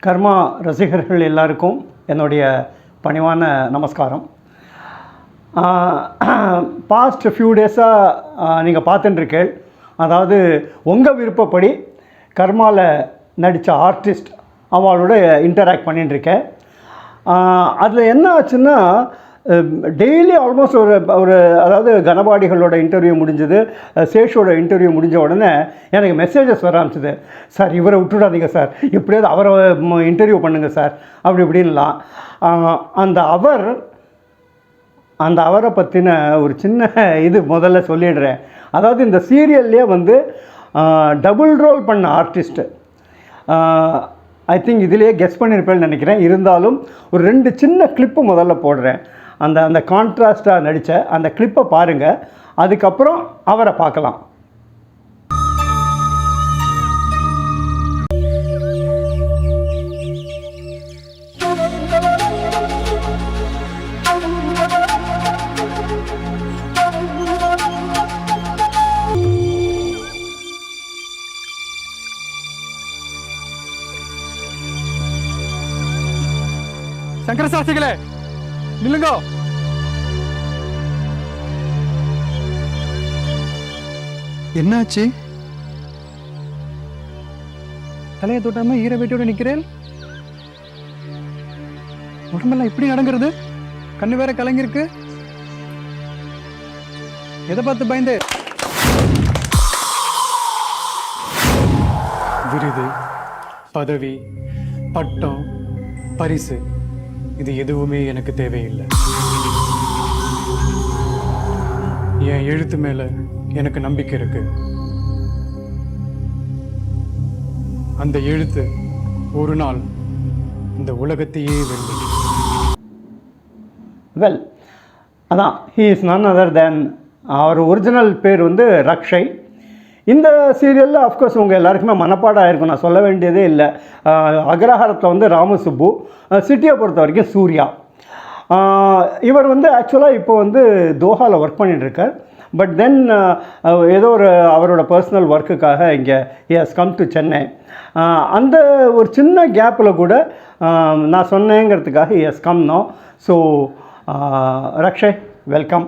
கர்மா ரசிகர்கள் எல்லாருக்கும் என்னுடைய பணிவான நமஸ்காரம். பாஸ்ட் ஃபியூ டேஸாக நீங்கள் பார்த்துட்டுருக்கேள். அதாவது உங்கள் விருப்பப்படி கர்மாவில் நடித்த ஆர்டிஸ்ட் அவளோட இன்டராக்ட் பண்ணிட்டுருக்கேன். அதில் என்ன ஆச்சுன்னா, டெய்லி ஆல்மோஸ்ட் ஒரு அதாவது கனபாடிகளோட இன்டர்வியூ முடிஞ்சது, சேஷோட இன்டர்வியூ முடிஞ்ச உடனே எனக்கு மெசேஜஸ் வர ஆரம்பிச்சிது. சார் இவரை விட்டுடாதீங்க சார், எப்படியாவது அவரை இன்டர்வியூ பண்ணுங்கள் சார், அப்படி இப்படின்லாம். அந்த அவரை பற்றின ஒரு சின்ன இது முதல்ல சொல்லிடுறேன். அதாவது இந்த சீரியல்லே வந்து டபுள் ரோல் பண்ண ஆர்டிஸ்ட்டு, ஐ திங்க் இதிலேயே கெஸ் பண்ணியிருப்பேன்னு நினைக்கிறேன். இருந்தாலும் ஒரு 2 சின்ன கிளிப்பு முதல்ல போடுறேன். அந்த கான்ட்ராஸ்டாக நடித்த அந்த கிளிப்பை பாருங்கள், அதுக்கப்புறம் அவரை பார்க்கலாம். சங்கரசாஸ்திரிகளே நில்லுங்கோ. என்னாச்சு? தலையை தொட்டாம ஈர வேட்டியோட நிக்கிறேன். உடம்பெல்லாம் இப்படி நடங்கிறது? கண்ணு வேற கலங்கிருக்கு. எதை பார்த்து பயந்து? விருது, பதவி, பட்டம், பரிசு, இது எதுவுமே எனக்கு தேவையில்லை. என் எழுத்து மேல எனக்கு நம்பிக்கை இருக்கு. அந்த எழுத்து ஒரு நாள் இந்த உலகத்தையே வெல்லும். வெல், அதான் he is none other than, அவர் ஒரிஜினல் பேர் வந்து ரக்ஷை. இந்த சீரியலில் அஃப்கோர்ஸ் உங்கள் எல்லாருக்குமே மனப்பாடம் ஆகிருக்கும், நான் சொல்ல வேண்டியதே இல்லை. அக்ரஹாரத்தில் வந்து ராமசுப்பு, சிட்டியை பொறுத்த வரைக்கும் சூர்யா. இவர் வந்து ஆக்சுவலாக இப்போ வந்து தோஹாவில் ஒர்க் பண்ணிகிட்ருக்கார். பட் தென் ஏதோ அவரோட பர்சனல் ஒர்க்குக்காக இங்கே he has come to Chennai. அந்த ஒரு சின்ன கேப்பில் கூட நான் சொன்னேங்கிறதுக்காக he has come no. So Rakshay, welcome.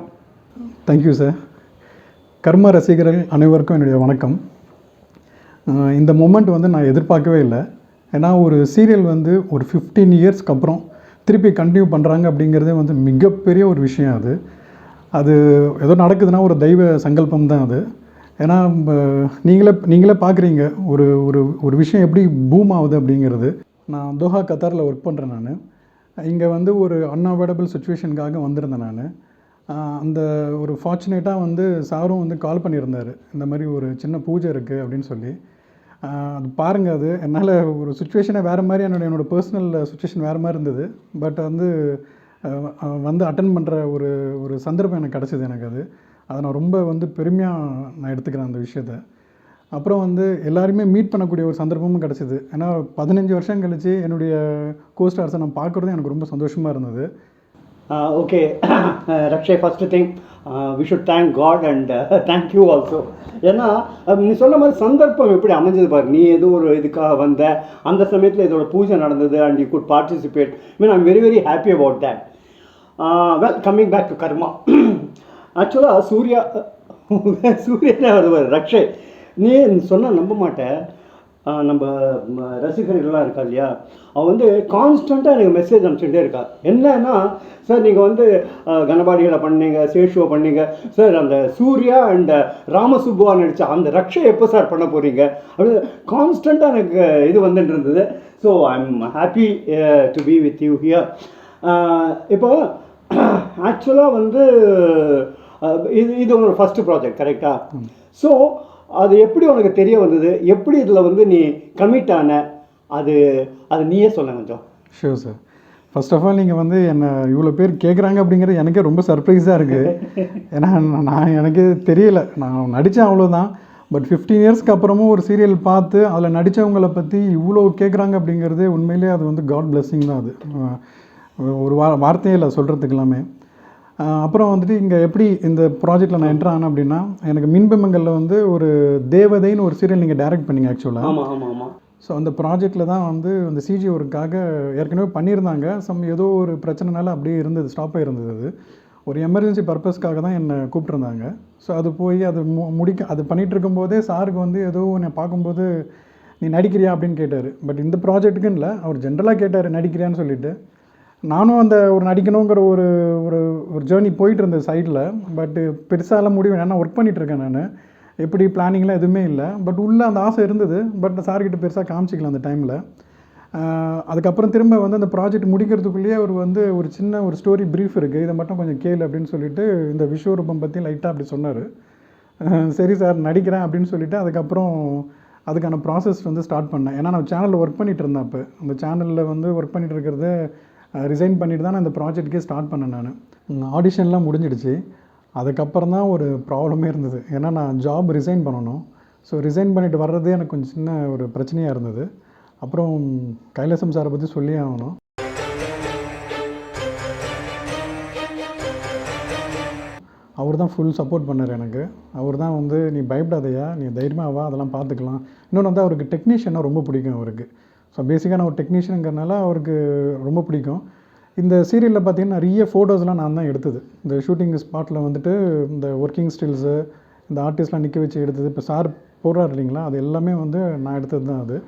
Thank you sir. கர்ம ரசிகர்கள் அனைவருக்கும் என்னுடைய வணக்கம். இந்த மூமெண்ட் வந்து நான் எதிர்பார்க்கவே இல்லை. ஏன்னா ஒரு சீரியல் வந்து ஒரு 15 இயர்ஸ்க்கு அப்புறம் திருப்பி கண்டினியூ பண்ணுறாங்க அப்படிங்கிறதே வந்து மிகப்பெரிய ஒரு விஷயம். அது ஏதோ நடக்குதுன்னா ஒரு தெய்வ சங்கல்பம் தான் அது. ஏன்னா நீங்களே பார்க்குறீங்க ஒரு ஒரு ஒரு விஷயம் எப்படி பூம் ஆகுது அப்படிங்கிறது. நான் தோஹா கத்தாரில் ஒர்க் பண்ணுறேன். நான் இங்கே வந்து ஒரு அன்அவாய்டபிள் சுச்சுவேஷனுக்காக வந்திருந்தேன். நான் அந்த ஒரு ஃபார்ச்சுனேட்டாக வந்து சாரும் வந்து கால் பண்ணியிருந்தார், இந்த மாதிரி ஒரு சின்ன பூஜை இருக்குது அப்படின்னு சொல்லி. அது பாருங்கள், அது என்னால் ஒரு சுச்சுவேஷனை வேறு மாதிரி, என்னோடய பர்சனல் சுச்சுவேஷன் வேறு மாதிரி இருந்தது. பட் வந்து அட்டன் பண்ணுற ஒரு சந்தர்ப்பம் எனக்கு கிடச்சிது. எனக்கு அதை நான் ரொம்ப வந்து பெருமையாக நான் எடுத்துக்கிறேன் அந்த விஷயத்தை. அப்புறம் வந்து எல்லாருமே மீட் பண்ணக்கூடிய ஒரு சந்தர்ப்பமும் கிடச்சிது. ஏன்னா 15 வருஷம் கழித்து என்னுடைய கோஸ்டார்ஸை நான் பார்க்குறதும் எனக்கு ரொம்ப சந்தோஷமாக இருந்தது. Okay Rakshay, first thing we should thank God and thank you also. ஏன்னா நீ சொன்ன மாதிரி சந்தர்ப்பம் எப்படி அமைஞ்சது பாரு. நீ ஏதோ ஒரு இதுக்காக வந்த, அந்த சமயத்தில் இதோட பூஜை நடந்தது and you could participate. I am very very happy about that. Well, coming back to Karma. ஆக்சுவலாக சூர்யானே வருவார் ரக்ஷய். நீ சொன்னால் நம்ப மாட்டேன். நம்ம ரசிகர்கள்லாம் இருக்கா இல்லையா, அவன் வந்து கான்ஸ்டண்ட்டாக எனக்கு மெசேஜ் அனுப்பிச்சுட்டே இருக்கா. என்னன்னா, சார் நீங்கள் வந்து கனபாடிகளை பண்ணீங்க, சேஷுவை பண்ணீங்க சார், அந்த சூர்யா அண்ட் ராமசுப்புவா நடித்தா அந்த ரக்ஷை எப்போ சார் பண்ண போகிறீங்க அப்படி கான்ஸ்டண்ட்டாக எனக்கு இது வந்துட்டு இருந்தது. So I am happy to be with you here. இப்போ ஆக்சுவலாக வந்து இது உங்களோட ஃபஸ்ட்டு ப்ராஜெக்ட் கரெக்டாக? ஸோ அது எப்படி உனக்கு தெரிய வந்தது, எப்படி இதில் வந்து நீ கமிட் ஆன, அது நீயே சொல்ல கொஞ்சம். Sure sir. First of all நீங்கள் வந்து என்னை இவ்வளோ பேர் கேட்குறாங்க அப்படிங்கிறது எனக்கே ரொம்ப சர்ப்ரைஸாக இருக்குது. ஏன்னா எனக்கே தெரியல, நான் நடித்தேன் அவ்வளோதான். பட் 15 இயர்ஸ்க்கு அப்புறமும் ஒரு சீரியல் பார்த்து அதில் நடித்தவங்களை பற்றி இவ்வளோ கேட்குறாங்க அப்படிங்கிறது உண்மையிலே அது வந்து காட் பிளெஸ்ஸிங் தான். அது ஒரு வார்த்தையே இல்லை சொல்கிறதுக்கு எல்லாமே. அப்புறம் வந்துட்டு இங்கே எப்படி இந்த ப்ராஜெக்டில் நான் என்ட்ரு ஆனேன் அப்படின்னா, எனக்கு மின்பிம்பங்களில் வந்து ஒரு தேவதைன்னு ஒரு சீரியல் நீங்கள் டைரக்ட் பண்ணீங்க ஆக்சுவலாக. ஆமாம் ஆமாம் ஆமாம். ஸோ அந்த ப்ராஜெக்டில் தான் வந்து அந்த சிஜி ஒர்க்காக ஏற்கனவே பண்ணியிருந்தாங்க. ஏதோ ஒரு பிரச்சனைனால அப்படியே இருந்தது, ஸ்டாப் ஆகிருந்தது. அது ஒரு எமர்ஜென்சி பர்பஸ்க்காக தான் என்னை கூப்பிட்ருந்தாங்க. ஸோ அது போய் அது அது பண்ணிகிட்டு இருக்கும்போதே சாருக்கு வந்து ஏதோ என்னை பார்க்கும்போது நீ நடிக்கிறியா அப்படின்னு கேட்டார். பட் இந்த ப்ராஜெக்ட்டுக்குன்னு இல்லை, அவர் ஜென்ரலாக கேட்டார் நடிக்கிறியான்னு சொல்லிட்டு. நானும் அந்த ஒரு நடிக்கணுங்கிற ஒரு ஒரு ஒரு ஜேர்னி போயிட்டு இருந்தது சைடில். பட்டு பெருசாலாம் முடிவு, ஏன்னா ஒர்க் பண்ணிகிட்ருக்கேன் நான், எப்படி பிளானிங்லாம் எதுவுமே இல்லை. பட் உள்ளே அந்த ஆசை இருந்தது. பட் சார்கிட்ட பெருசாக காமிச்சிக்கல அந்த டைமில். அதுக்கப்புறம் திரும்ப வந்து அந்த ப்ராஜெக்ட் முடிக்கிறதுக்குள்ளேயே அவர் வந்து ஒரு சின்ன ஒரு ஸ்டோரி ப்ரீஃப் இருக்குது, இதை மட்டும் கொஞ்சம் கேளு அப்படின்னு சொல்லிட்டு இந்த விஸ்வரூபம் பற்றி லைட்டாக அப்படி சொன்னார். சரி சார் நடிக்கிறேன் அப்படின்னு சொல்லிவிட்டு அதுக்கப்புறம் அதுக்கான ப்ராசஸ் வந்து ஸ்டார்ட் பண்ணேன். ஏன்னா நான் சேனலில் ஒர்க் பண்ணிகிட்டு இருந்தேன். அப்போ அந்த சேனலில் வந்து ஒர்க் பண்ணிகிட்டு இருக்கிறத ரிசைன் பண்ணிட்டு தான் நான் இந்த ப்ராஜெக்ட்டுக்கே ஸ்டார்ட் பண்ணேன். நான் ஆடிஷன்லாம் முடிஞ்சிடுச்சு. அதுக்கப்புறம் தான் ஒரு ப்ராப்ளமே இருந்தது. ஏன்னா நான் ஜாப் ரிசைன் பண்ணணும். ஸோ ரிசைன் பண்ணிவிட்டு வர்றதே எனக்கு கொஞ்சம் சின்ன ஒரு பிரச்சனையாக இருந்தது. அப்புறம் கைலாசம் சாரை பற்றி சொல்லி ஆகணும். அவர் தான் ஃபுல் சப்போர்ட் பண்ணார் எனக்கு. அவர் தான் வந்து நீ பயப்படாதையா, நீ தைரியமாக வா, அதெல்லாம் பார்த்துக்கலாம். இன்னொன்று வந்து அவருக்கு டெக்னீஷியனாக ரொம்ப பிடிக்கும் அவருக்கு. ஸோ பேசிக்காக நான் ஒரு டெக்னீஷியனுங்கிறனால அவருக்கு ரொம்ப பிடிக்கும். இந்த சீரியலில் பார்த்திங்கன்னா நிறைய ஃபோட்டோஸ்லாம் நான் தான் எடுத்தது. இந்த ஷூட்டிங் ஸ்பாட்டில் வந்துட்டு இந்த ஒர்க்கிங் ஸ்டில்ஸு, இந்த ஆர்டிஸ்ட்லாம் நிற்க வச்சு எடுத்தது. இப்போ சார் போடுறாரு இல்லைங்களா, அது எல்லாமே வந்து நான் எடுத்தது தான் அது.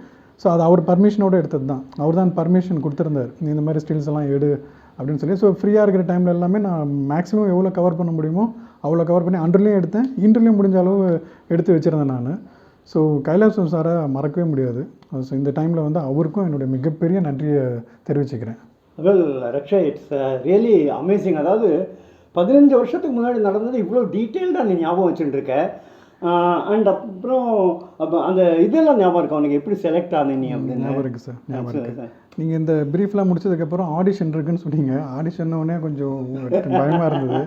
ஸோ அது அவர் பர்மிஷனோடு எடுத்தது தான். அவர் தான் பர்மிஷன் கொடுத்துருந்தார், நீ இந்த மாதிரி ஸ்டில்ஸ் எல்லாம் எடு அப்படின்னு சொல்லி. ஸோ ஃப்ரீயாக இருக்கிற டைமில் எல்லாமே நான் மேக்ஸிமம் எவ்வளோ கவர் பண்ண முடியுமோ அவ்வளோ கவர் பண்ணி அண்டர்லேயும் எடுத்தேன், இன்டர்லேயும் முடிஞ்ச அளவு எடுத்து வச்சுருந்தேன் நான். ஸோ கைலாசம் சாரை மறக்கவே முடியாது. ஸோ இந்த டைமில் வந்து அவருக்கும் என்னுடைய மிகப்பெரிய நன்றியை தெரிவிச்சுக்கிறேன். Well Raksha, it's really amazing. அதாவது 15 வருஷத்துக்கு முன்னாடி நடந்தது இவ்வளோ டீட்டெயில்டாக நீ ஞாபகம் வச்சுட்டுருக்க. அண்ட் அப்புறம் அப்போ அந்த இதெல்லாம் ஞாபகம் இருக்கா உனக்கு, எப்படி செலக்ட் ஆனீங்க அப்படின்னு? ஞாபகம் இருக்குது சார், ஞாபகம் இருக்குது. நீங்கள் இந்த ப்ரீஃப்லாம் முடிச்சதுக்கப்புறம் ஆடிஷன் இருக்குன்னு சொன்னீங்க. ஆடிஷன்னே கொஞ்சம் பயமாக இருந்தது.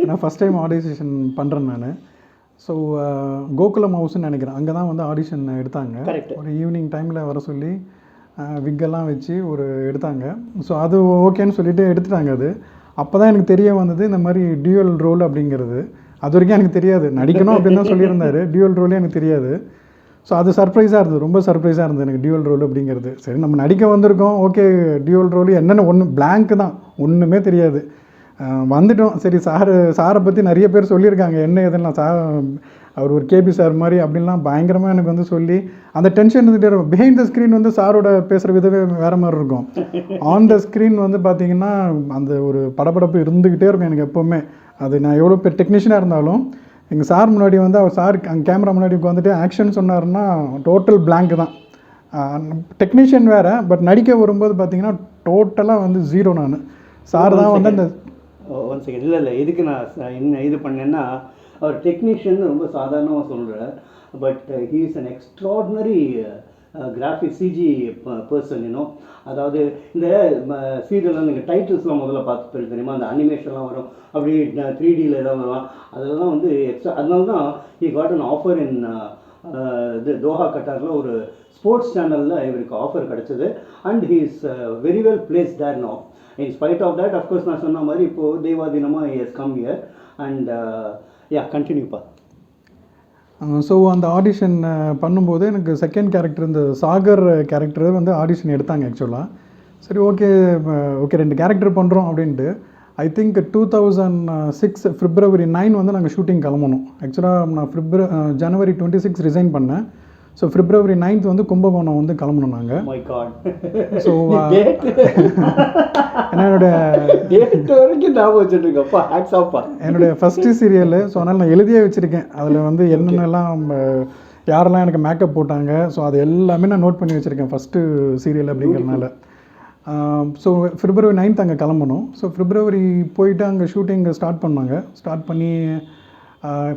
ஏன்னா ஃபஸ்ட் டைம் ஆடிஷன் பண்ணுறேன் நான். ஸோ கோகுலம் ஹவுஸ்ன்னு நினைக்கிறேன், அங்கே தான் வந்து ஆடிஷன் எடுத்தாங்க. ஒரு ஈவினிங் டைமில் வர சொல்லி விக்கெல்லாம் வச்சு ஒரு எடுத்தாங்க. ஸோ அது ஓகேன்னு சொல்லிவிட்டு எடுத்துட்டாங்க. அது அப்போ தான் எனக்கு தெரிய வந்தது இந்த மாதிரி டியூவல் ரோல் அப்படிங்கிறது. அது வரைக்கும் எனக்கு தெரியாது, நடிக்கணும் அப்படின்னு தான் சொல்லியிருந்தார். டியூவல் ரோலே எனக்கு தெரியாது. ஸோ அது சர்ப்ரைஸாக இருந்தது, ரொம்ப சர்ப்ரைஸாக இருந்தது எனக்கு டியூவல் ரோல் அப்படிங்கிறது. சரி நம்ம நடிக்க வந்திருக்கோம், ஓகே டியூவல் ரோல் என்னென்னு ஒன்று பிளாங்க் தான், ஒன்றுமே தெரியாது. வந்துட்டோம். சரி சாரை பற்றி நிறைய பேர் சொல்லியிருக்காங்க என்ன எதுலாம், அவர் ஒரு கேபி சார் மாதிரி அப்படின்லாம் பயங்கரமாக எனக்கு வந்து சொல்லி அந்த டென்ஷன் இருந்துகிட்டே இருக்கும். பிஹைண்ட் த ஸ்க்ரீன் வந்து சாரோட பேசுகிற விதவே வேறு மாதிரி இருக்கும். ஆன் த ஸ்க்ரீன் வந்து பார்த்திங்கன்னா அந்த ஒரு படப்படப்பு இருந்துக்கிட்டே இருக்கும் எனக்கு எப்போவுமே. அது நான் எவ்வளோ பேர் டெக்னீஷியனாக இருந்தாலும் எங்கள் சார் முன்னாடி வந்து அவர் சார் அங்கே கேமரா முன்னாடி உட்காந்துட்டு ஆக்ஷன் சொன்னார்னா டோட்டல் பிளாங்க் தான். டெக்னீஷியன் வேறு, பட் நடிக்க வரும்போது பார்த்திங்கன்னா டோட்டலாக வந்து ஜீரோ. நான் சார் தான் வந்து அந்த ஒன் செகண்ட் இல்லை எதுக்கு நான் என்ன இது பண்ணேன்னா, அவர் டெக்னீஷியன் ரொம்ப சாதாரணமாக சொல்கிறார். But he is an extraordinary graphic CG person. அதாவது இந்த சீரியலில் நீங்கள் டைட்டில்ஸ்லாம் முதல்ல பார்த்து தெரியுமா, அந்த அனிமேஷன்லாம் வரும் அப்படி 3Dயில் எதாவது வரும், அதெல்லாம் வந்து எக்ஸ்ட்ரா. அதனால தான் he got an offer in இது தோஹா கட்டாரில் ஒரு ஸ்போர்ட்ஸ் சேனலில் இவருக்கு ஆஃபர் கிடச்சிது. And he is very well placed there no. In spite of that, of course, நான் சொன்ன மாதிரி இப்போது தேவாதீனமாக he has come here and கண்டினியூப்பா. ஸோ அந்த ஆடிஷன் பண்ணும்போது எனக்கு செகண்ட் கேரக்டர், இந்த சாகர் கேரக்டர் வந்து ஆடிஷன் எடுத்தாங்க ஆக்சுவலாக. சரி ஓகே 2 கேரக்டர் பண்ணுறோம் அப்படின்ட்டு. ஐ திங்க் 2006 February 9 வந்து நாங்கள் ஷூட்டிங் கிளம்பணும். ஆக்சுவலாக நான் January 26 ரிசைன் பண்ணேன். ஸோ February 9 வந்து கும்பகோணம் வந்து கிளம்பணும் நாங்கள். ஸோ என்னுடைய ஃபஸ்ட்டு சீரியலு. ஸோ அதனால் நான் எழுதியே வச்சுருக்கேன். அதில் வந்து என்னென்னலாம் யாரெல்லாம் எனக்கு மேக்கப் போட்டாங்க, ஸோ அது எல்லாமே நான் நோட் பண்ணி வச்சுருக்கேன் ஃபஸ்ட்டு சீரியல் அப்படிங்கிறனால. ஸோ February 9 அங்கே கிளம்பணும். ஸோ February போயிட்டு அங்கே ஷூட்டிங் ஸ்டார்ட் பண்ணாங்க. ஸ்டார்ட் பண்ணி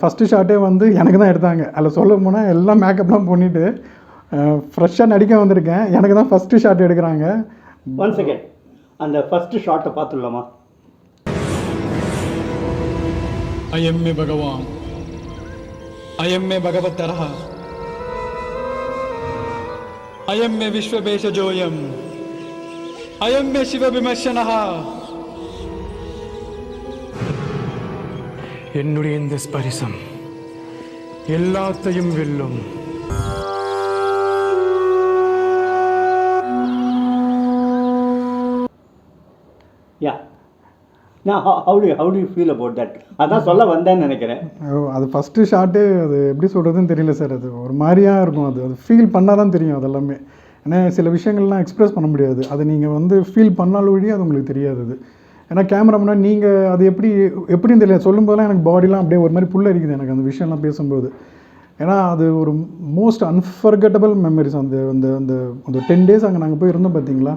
ஃபஸ்ட்டு ஷாட்டே வந்து எனக்கு தான் எடுத்தாங்க. அதில் சொல்ல போனால் எல்லாம் மேக்கப்லாம் பண்ணிவிட்டு ஃப்ரெஷ்ஷாக நடிக்க வந்திருக்கேன், எனக்கு தான் ஃபஸ்ட்டு ஷாட் எடுக்கிறாங்க. ஒன் செகண்ட், அந்த ஃபஸ்ட்டு ஷாட்டை பார்த்துடலாமா? அயம் மே பகவான், அயம் மே பகவத்தரஹ, அயம் மே விஸ்வபேஷஜோயம், அயம் மே சிவவிமர்சனஹ. என்னுடைய இந்த ஸ்பரிசம் எல்லாத்தையும் வெல்லும். யா நான் how do you feel about that? அதான் சொல்ல வந்தேன்னு நினைக்கிறேன். அது ஃபஸ்ட்டு ஷாட்டே அது எப்படி சொல்கிறதுன்னு தெரியல சார். அது ஒரு மாதிரியாக இருக்கும். அது அது ஃபீல் பண்ணால் தான் தெரியும் அது எல்லாமே. ஏன்னா சில விஷயங்கள்லாம் எக்ஸ்ப்ரெஸ் பண்ண முடியாது. அது நீங்கள் வந்து ஃபீல் பண்ணாலும் வழியே அது உங்களுக்கு தெரியாது அது. ஏன்னா கேமரா முன்னாடி நீங்கள் அது எப்படின்னு தெரியல. சொல்லும்போதெல்லாம் எனக்கு பாடிலாம் அப்படியே ஒரு மாதிரி புல்லரிக்குது எனக்கு அந்த விஷயம்லாம் பேசும்போது. ஏன்னா அது ஒரு மோஸ்ட் அன்ஃபர்கட்டபிள் மெமரிஸ். அந்த அந்த அந்த அந்த 10 days அங்கே நாங்கள் போய் இருந்தோம் பார்த்தீங்களா,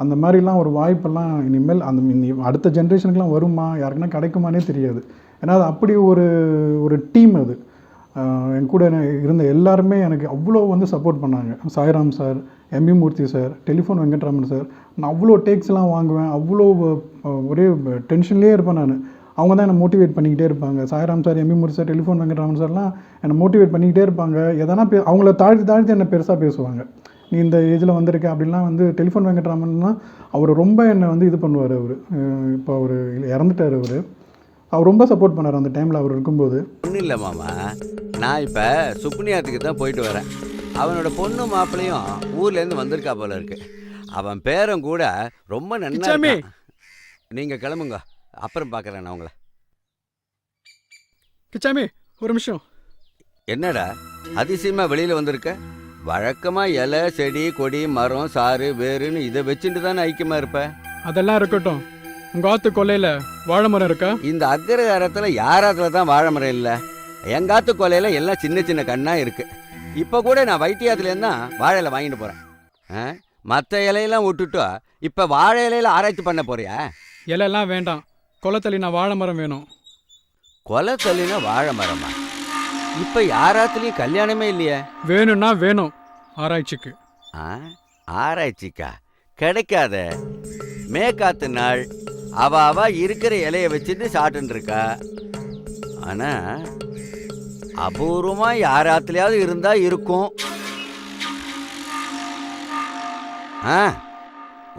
அந்த மாதிரிலாம் ஒரு வாய்ப்பெல்லாம் இனிமேல் அடுத்த ஜென்ரேஷனுக்குலாம் வருமா, யாருக்குன்னா கிடைக்குமானே தெரியாது. ஏன்னா அது அப்படி ஒரு ஒரு டீம் அது. என் கூட இருந்த எல்லாருமே எனக்கு அவ்வளோ வந்து சப்போர்ட் பண்ணாங்க. சாய்ராம் சார், எம்பி மூர்த்தி சார், டெலிஃபோன் வெங்கட்ராமன் சார். நான் அவ்வளோ டேக்ஸ்லாம் வாங்குவேன். அவ்வளோ ஒரே டென்ஷன்லேயே இருப்பேன் நான். அவங்க தான் என்னை மோட்டிவேட் பண்ணிக்கிட்டே இருப்பாங்க. சாய்ராம் சார், எம்பி மூர்த்தி சார், டெலிஃபோன் வெங்கட்ராமன் சார்லாம் என்னை மோட்டிவேட் பண்ணிக்கிட்டே இருப்பாங்க. எதனா அவங்கள தாழ்த்தி என்னை பெருசாக பேசுவாங்க. நீ இந்த ஏஜில் வந்திருக்க அப்படின்லாம் வந்து டெலிஃபோன் வெங்கட்ராமன்னா அவர் ரொம்ப என்னை வந்து இது பண்ணுவார். அவர் இப்போ அவர் இறந்துட்டார். அவர் ரொம்ப சப்போர்ட் பண்ணார் அந்த டைமில் அவர் இருக்கும்போது. ஒன்றும் இல்லை மாமா, நான் இப்போ சுப்னியாத்துக்கு தான் போயிட்டு வரேன். அவனோட பொண்ணு மாப்பிள்ளையும் ஊர்லேருந்து வந்திருக்கா போல இருக்கு. அவன் பேரும் கூட ரொம்ப நன்னா. நீங்கள் கிளம்புங்க, அப்புறம் பார்க்குறேன் நான் உங்களை. கிச்சாமி ஒரு நிமிஷம். என்னடா அதிசயமாக வெளியில் வந்திருக்க? வழக்கமாக இலை, செடி, கொடி, மரம், சாறு, வேறுன்னு இதை வச்சுட்டு தானே ஐக்கியமாக இருப்ப. அதெல்லாம் இருக்கட்டும். உங்கள் ஆத்து கொல்லையில் வாழை மரம் இருக்கா? இந்த அக்ரகாரத்தில் யாராத்துல தான் வாழை மரம் இல்லை? எங்காத்து கொலையில் எல்லாம் சின்ன சின்ன கண்ணாக இருக்குது. இப்போ கூட நான் வைத்தியாத்துலேருந்து தான் வாழை இலை வாங்கிட்டு போகிறேன். மற்ற இலையெல்லாம் விட்டுட்டு இப்போ வாழை இலையில் ஆராய்ச்சி பண்ண போறியா? இலையெல்லாம் வேண்டாம், கொலத்தள்ளினா வாழை மரம் வேணும். கொலை தள்ளினா வாழை மரமா? இப்போ யாராத்துலேயும் கல்யாணமே இல்லையே. வேணும்னா வேணும் ஆராய்ச்சிக்கு. ஆராய்ச்சிக்கா கிடைக்காத. மேக்காத்து நாள் அவ இருக்கிற இலைய வச்சுட்டு சாப்பிட்டு இருக்கா. ஆனால் அபூர்வமாக யாராத்துலையாவது இருந்தா இருக்கும்.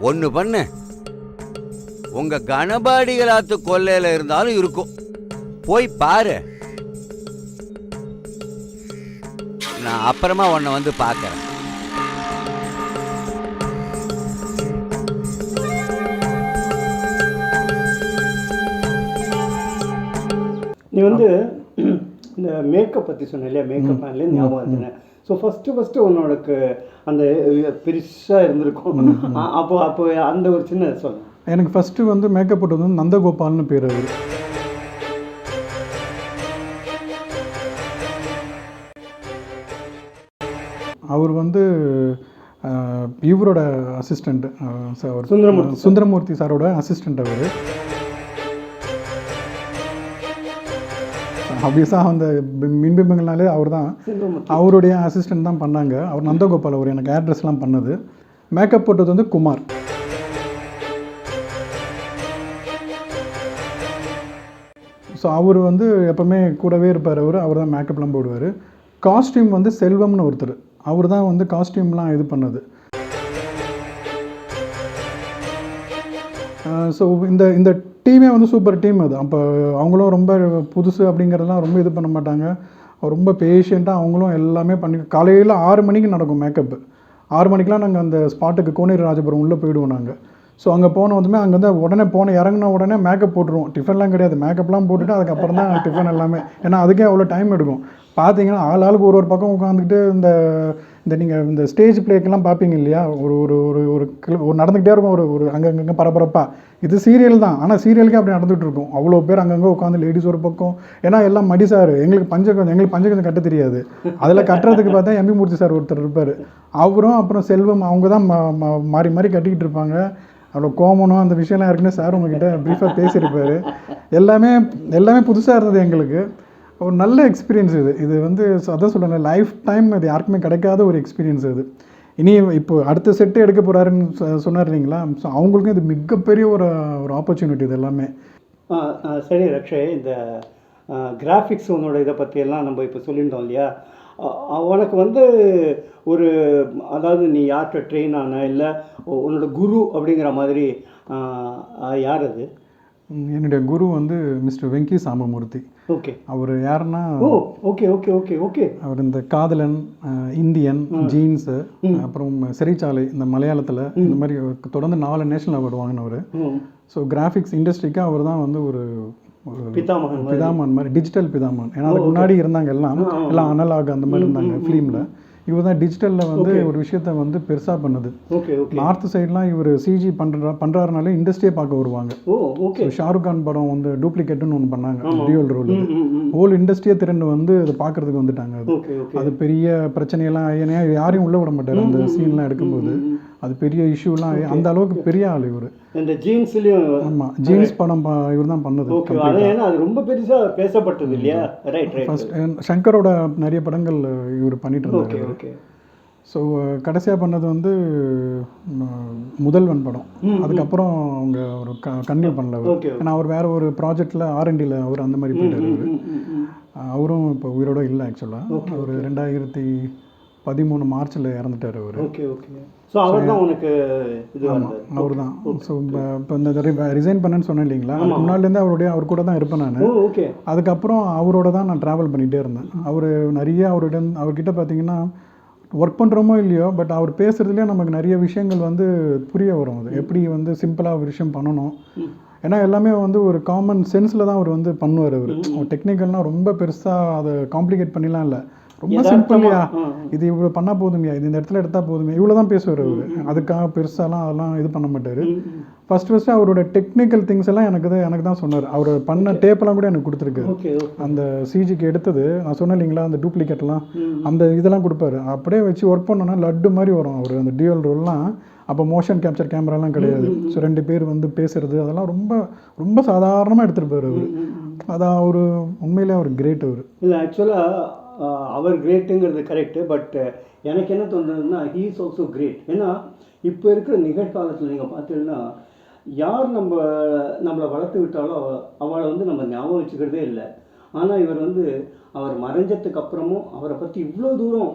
ஒன்று பண்ணு, உங்க கணபாடிகளாத்து கொல்லையில் இருந்தாலும் இருக்கும், போய் பாரு. நான் அப்புறமா உன்னை வந்து பார்க்குறேன். நீ வந்து இந்த மேக்கப் பற்றி சொன்ன இல்லையா, மேக்கப் மேன்லேருந்து ஞாபகம் இருந்தேன். ஸோ ஃபஸ்ட்டு உன்னோடக்கு அந்த பெருசாக இருந்திருக்கும். அப்போ அந்த ஒரு சின்ன சொல்ல. எனக்கு ஃபஸ்ட்டு வந்து மேக்கப் போட்டது வந்து நந்தகோபால்னு பேர். அவர் வந்து இவரோட அசிஸ்டண்ட், சுந்தரமூர்த்தி சாரோட அசிஸ்டண்ட். அவர் ஆப்வியஸாக அந்த மின்பிம்பங்கள்னாலே அவர் தான், அவருடைய அசிஸ்டண்ட் தான் பண்ணாங்க. அவர் நந்தகோபால், அவர் எனக்கு அட்ரஸ்லாம் பண்ணது. மேக்கப் போட்டது வந்து குமார். ஸோ அவர் வந்து எப்போவுமே கூடவே இருப்பார். அவர் தான் மேக்கப்லாம் போடுவார். காஸ்டியூம் வந்து செல்வம்னு ஒருத்தர், அவர் தான் வந்து காஸ்டியூம்லாம் இது பண்ணது. ஸோ இந்த டீமே வந்து சூப்பர் டீம் அது. அப்போ அவங்களும் ரொம்ப புதுசு அப்படிங்கிறதெல்லாம் ரொம்ப இது பண்ண மாட்டாங்க. ரொம்ப பேஷண்ட்டாக அவங்களும் எல்லாமே பண்ணி. காலையில் 6 மணிக்கு நடக்கும் மேக்கப்பு. 6 மணிக்கெலாம் நாங்கள் அந்த ஸ்பாட்டுக்கு கோனேரி ராஜபுரம் உள்ளே போயிடுவோம் நாங்கள். ஸோ அங்கே போனதுமே அங்கேருந்து உடனே இறங்கின உடனே மேக்கப் போட்டுருவோம். டிஃபன்லாம் கிடையாது, மேக்கப்லாம் போட்டுட்டு அதுக்கப்புறம் தான் டிஃபன் எல்லாமே. ஏன்னா அதுக்கே அவ்வளோ டைம் எடுக்கும். பார்த்தீங்கன்னா ஆளுக்கு ஒரு பக்கம் உட்காந்துக்கிட்டு இந்த நீங்கள் இந்த ஸ்டேஜ் பிளேக்கெல்லாம் பார்ப்பீங்க இல்லையா, ஒரு ஒரு ஒரு ஒரு நடந்துக்கிட்டே இருக்கும், ஒரு அங்கங்கே பரபரப்பாக. இது சீரியல் தான், ஆனால் சீரியலுக்கே அப்படி நடந்துகிட்டு இருக்கும். அவ்வளோ பேர் அங்கங்கே உட்காந்து, லேடிஸ் ஒரு பக்கம். ஏன்னா எல்லாம் மடி சார், எங்களுக்கு பஞ்சகஞ்சம் கட்ட தெரியாது. அதில் கட்டுறதுக்கு பார்த்தா எம்பி மூர்த்தி சார் ஒருத்தர் இருப்பார். அவரும் அப்புறம் செல்வம், அவங்க தான் மாறி மாறி கட்டிக்கிட்டு இருப்பாங்க. அவ்வளோ கோமனும் அந்த விஷயம்லாம் இருக்குன்னு சார் உங்ககிட்ட ப்ரீஃபாக பேசியிருப்பார். எல்லாமே புதுசாக இருந்தது எங்களுக்கு. ஒரு நல்ல எக்ஸ்பீரியன்ஸ் இது வந்து அதான் சொல்கிறேன், லைஃப் டைம் அது யாருக்குமே கிடைக்காத ஒரு எக்ஸ்பீரியன்ஸ் அது. இனி இப்போ அடுத்த செட்டு எடுக்க போகிறாருன்னு சொன்னார் இல்லைங்களா, ஸோ அவங்களுக்கும் இது மிகப்பெரிய ஒரு ஆப்பர்ச்சுனிட்டி இது எல்லாமே. சரி ரக்ஷே, இந்த கிராஃபிக்ஸ் உன்னோட இதை பற்றியெல்லாம் நம்ம இப்போ சொல்லியிருந்தோம் இல்லையா, உனக்கு வந்து ஒரு அதாவது நீ யார்கிட்ட ட்ரெயின் ஆன இல்லை உன்னோட குரு அப்படிங்கிற மாதிரி யார் அது? என்னுடைய குரு வந்து மிஸ்டர் வெங்கி சாம்பமூர்த்தி. ஓகே. அவர் யாருன்னா, ஓ ஓகே ஓகே ஓகே ஓகே. அவர் இந்த காதலன், இந்தியன், ஜீன்ஸு, அப்புறம் சிறைச்சாலை, இந்த மலையாளத்தில் இந்த மாதிரி தொடர்ந்து 4 நேஷனல் அவார்டு வாங்கினவர். ஸோ கிராஃபிக்ஸ் இண்டஸ்ட்ரிக்கு அவர் தான் வந்து ஒரு பிதாமன் மாதிரி, டிஜிட்டல் பிதாமன். ஏன்னா அதுக்கு முன்னாடி இருந்தாங்க எல்லாம் அனலாக் அந்த மாதிரி இருந்தாங்க ஃபிலிமில். இவர் தான் டிஜிட்டலில் வந்து ஒரு விஷயத்த வந்து பெருசாக பண்ணுது. நார்த் சைட்லாம் இவர் சிஜி பண்ணுறாருனாலே இண்டஸ்ட்ரியே பார்க்க வருவாங்க. ஷாருக் கான் படம் வந்து டூப்ளிகேட்டுன்னு ஒன்று பண்ணாங்க, டியூவல் ரோல். ஹோல் இண்டஸ்ட்ரியே திரண்டு வந்து அதை பார்க்கறதுக்கு வந்துட்டாங்க. அது பெரிய பிரச்சனையெல்லாம் ஏன்னா யாரையும் உள்ள விட மாட்டார் அந்த சீன்லாம் எடுக்கும்போது. அது பெரிய இஷ்யூலாம் அந்த அளவுக்கு பெரிய ஆள் இவர். இந்த ஜீன்ஸ்லயும் ஆமாம், ஜீன்ஸ் படம் இவர் தான் பண்ணது. அது ரொம்ப பெருசாக பேசப்பட்டது இல்லையா? Right right. ஃபர்ஸ்ட் சங்கரோட நிறைய படங்கள் இவர் பண்ணிட்டு இருந்தார். ஸோ கடைசியாக பண்ணது வந்து முதல்வன் படம். அதுக்கப்புறம் அவங்க ஒரு கன்டினியூ பண்ணல அவர். ஏன்னா அவர் வேற ஒரு ப்ராஜெக்டில் R&Dல அவர் அந்த மாதிரி போயிட்டார். அவரும் இப்போ உயிரோட இல்லை ஆக்சுவலாக. அவர் 2013 மார்ச்சில் இறந்துட்டார் அவர். ஸோ அவர் தான் உனக்கு இது? அவர் தான். ஸோ இப்போ இந்த ரிசைன் பண்ணேன்னு சொன்னேன் இல்லைங்களா, அதுக்கு முன்னாடிலேருந்து அவர் கூட தான் இருப்பேன் நான். அதுக்கப்புறம் அவரோட தான் நான் ட்ராவல் பண்ணிகிட்டே இருந்தேன். அவர் நிறைய அவர்கிட்ட பார்த்தீங்கன்னா ஒர்க் பண்ணுறோமோ இல்லையோ, பட் அவர் பேசுகிறதுலேயே நமக்கு நிறைய விஷயங்கள் வந்து புரிய வரும். அது எப்படி வந்து சிம்பிளாக ஒரு விஷயம் பண்ணணும். ஏன்னா எல்லாமே வந்து ஒரு காமன் சென்ஸில் தான் அவர் வந்து பண்ணுவார். அவர் டெக்னிக்கல்னால் ரொம்ப பெருசாக அதை காம்ப்ளிகேட் பண்ணிலாம் இல்லை, ரொம்ப சிம்பிள்லையா இது இவ்வளோ பண்ணால் போதுமையா, இது இந்த இடத்துல எடுத்தால் போதுமே, இவ்வளோ தான் பேசுவார் அவர். அதுக்காக பெருசாலாம் அதெல்லாம் இது பண்ண மாட்டார். ஃபஸ்ட்டு அவரோட டெக்னிக்கல் திங்ஸ் எல்லாம் எனக்கு தான் சொன்னார். அவர் பண்ண டேப்பெல்லாம் கூட எனக்கு கொடுத்துருக்கு. அந்த சிஜிக்கு எடுத்தது நான் சொன்னேன் இல்லைங்களா, அந்த டூப்ளிகேட்லாம் அந்த இதெல்லாம் கொடுப்பாரு. அப்படியே வச்சு ஒர்க் பண்ணோன்னா லட்டு மாதிரி வரும். அவர் அந்த டியூவல் ரோல்லாம் அப்போ மோஷன் கேப்சர் கேமராலாம் கிடையாது. ஸோ 2 பேர் வந்து பேசுகிறது அதெல்லாம் ரொம்ப ரொம்ப சாதாரணமாக எடுத்துகிட்டு அவர். அதான் ஒரு உண்மையிலே அவர் கிரேட். அவர் இல்லை ஆக்சுவலாக அவர் கிரேட்டுங்கிறது கரெக்டு. பட் எனக்கு என்ன தோணுதுன்னா ஹீ இஸ் ஆல்சோ கிரேட். ஏன்னா இப்போ இருக்கிற நிகழ்காலத்தில் நீங்கள் பார்த்தீங்கன்னா யார் நம்மளை வளர்த்து விட்டாலோ அவளை வந்து நம்ம ஞாபகம் வச்சுக்கிறதே இல்லை. ஆனால் இவர் வந்து அவர் மறைஞ்சதுக்கு அப்புறமும் அவரை பற்றி இவ்வளோ தூரம்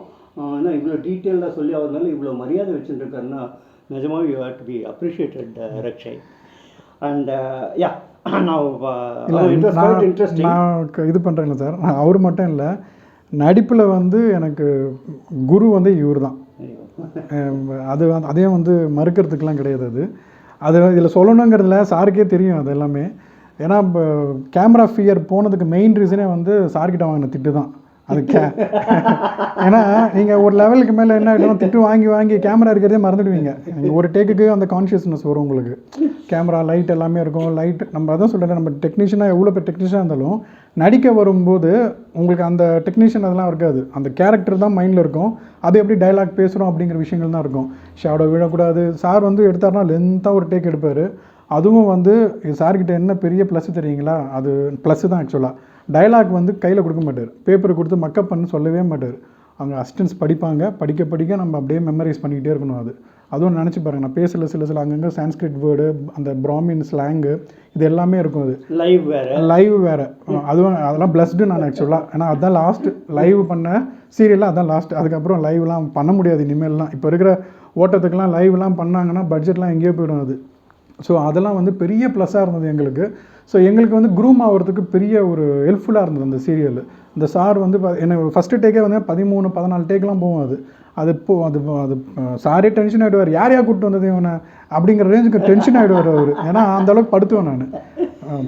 ஏன்னா இவ்வளோ டீட்டெயில்டாக சொல்லி அவர் மேலே இவ்வளோ மரியாதை வச்சுருக்காருன்னா நிஜமாக you have to be appreciated Rakshay. And yeah நான் இது பண்ணுறேங்க சார். அவர் மட்டும் இல்லை, நடிப்பில் வந்து எனக்கு குரு வந்து இவர் தான். அதையும் வந்து மறுக்கிறதுக்கெலாம் கிடையாது. அது இதில் சொல்லணுங்கிறதுல சாருக்கே தெரியும் அது எல்லாமே. ஏன்னா இப்போ கேமரா ஃபியர் போனதுக்கு மெயின் ரீசனே வந்து சார்கிட்ட வாங்கின திட்டு தான். அது ஏன்னா நீங்கள் ஒரு லெவலுக்கு மேலே என்ன ஆகிடும், திட்டு வாங்கி கேமரா இருக்கிறதே மறந்துடுவீங்க. நீங்கள் ஒரு டேக்குக்கு அந்த கான்ஷியஸ்னஸ் வரும் உங்களுக்கு. கேமரா லைட் எல்லாமே இருக்கும். லைட் நம்ம அதான் சொல்கிறேன், நம்ம டெக்னீஷியனாக எவ்வளோ பேர் டெக்னீஷியனாக இருந்தாலும் நடிக்க வரும்போது உங்களுக்கு அந்த டெக்னீஷியன் அதெல்லாம் இருக்காது. அந்த கேரக்டர் தான் மைண்டில் இருக்கும். அது எப்படி டைலாக் பேசுகிறோம் அப்படிங்கிற விஷயங்கள் தான் இருக்கும். ஷேடோ விழக்கூடாது. சார் வந்து எடுத்தார்னா லென்த்தாக ஒரு டேக் எடுப்பார். அதுவும் வந்து சார்கிட்ட என்ன பெரிய ப்ளஸ் தெரியுங்களா, அது ப்ளஸ்ஸு தான் ஆக்சுவலாக. டைலாக் வந்து கையில் கொடுக்க மாட்டார், பேப்பர் கொடுத்து மக்கப் பண்ணு சொல்லவே மாட்டார். அவங்க அசிஸ்டன்ஸ் படிப்பாங்க, படிக்க நம்ம அப்படியே மெமரைஸ் பண்ணிக்கிட்டே இருக்கணும். அதுவும் நினச்சி பாருங்கள், நான் பேசல சில அங்கங்கே சான்ஸ்கிரிட் வேர்டு, அந்த பிராமின் ஸ்லாங்கு, இது எல்லாமே இருக்கும். அது லைவ் வேறு. அதெல்லாம் பிளஸ்டு நான் ஆக்சுவலாக. ஏன்னா அதுதான் லாஸ்ட்டு லைவ் பண்ண சீரியலாக, அதுதான் லாஸ்ட். அதுக்கப்புறம் லைவ்லாம் பண்ண முடியாது இனிமேல்லாம். இப்போ இருக்கிற ஓட்டத்துக்கெலாம் லைவ்லாம் பண்ணாங்கன்னா பட்ஜெட்லாம் எங்கேயோ போய்டும் அது. ஸோ அதெல்லாம் வந்து பெரிய ப்ளஸ்ஸாக இருந்தது எங்களுக்கு. ஸோ எங்களுக்கு வந்து குரூம் ஆகிறதுக்கு பெரிய ஒரு ஹெல்ப்ஃபுல்லாக இருந்தது அந்த சீரியல். இந்த சார் வந்து எனக்கு ஃபஸ்ட்டு டேக்கே வந்து 13-14 டேக்கெலாம் போகும். அது சாரே டென்ஷன் ஆகிடுவார், யாரையா கூப்பிட்டு வந்தது இவனை அப்படிங்கிற ரேஞ்சுக்கு டென்ஷன் ஆகிடுவார் அவர். ஏன்னா அந்த அளவுக்கு படுத்துவேன் நான்.